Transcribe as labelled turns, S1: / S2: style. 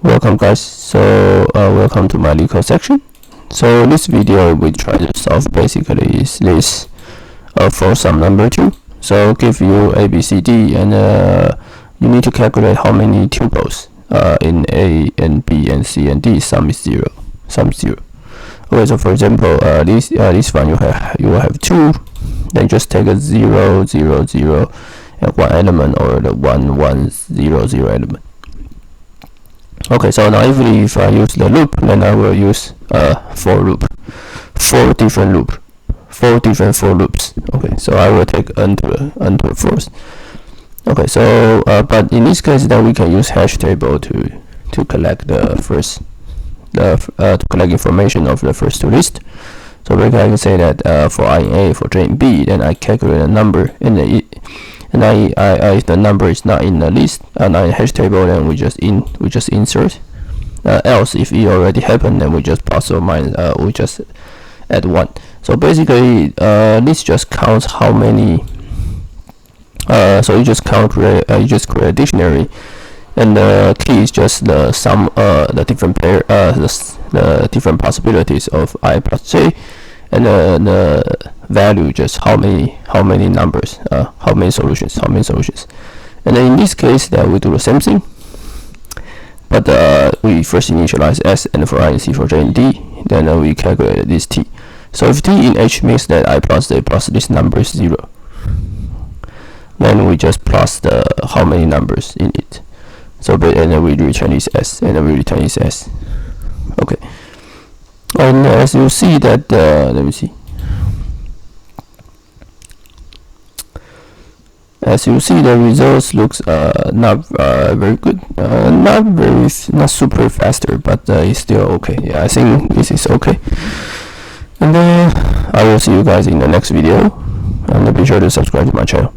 S1: Welcome guys, so welcome to my Leetcode section. So this video we try to solve basically is this for some number 2. So give you a, b, c, d, and you need to calculate how many tuples in a and b and c and d. Sum is 0. Okay, so for example, this one you will have 2, then just take a 0 0 0 and one element, or the 1 1 0 0 element. Okay, so now if I use the loop, then I will use for different for loops. Okay, so I will take n to the fourth. Okay, so but in this case, then we can use hash table to collect the first to collect information of the first two lists. So I can say that for I in A, for J in B, then I calculate a number in the if the number is not in the list and in hash table, then we just insert. Else, if it already happened, then we just plus or minus. We just add 1. So basically, this just counts how many. So you just create a dictionary, and the key is just the sum, the different pair, the different possibilities of I plus J, and the value just how many numbers, how many solutions. And then in this case, that we do the same thing, but we first initialize S, and for I and C, for J and D, then we calculate this T. So if T in H means that I plus J plus this number is 0, then we just plus the how many numbers in it. So and then we return this S, and then we return this S. Okay, and as you see that let me see. As you see, the results looks not very good, not super faster, but it's still okay. Yeah, I think this is okay. And I will see you guys in the next video, and be sure to subscribe to my channel.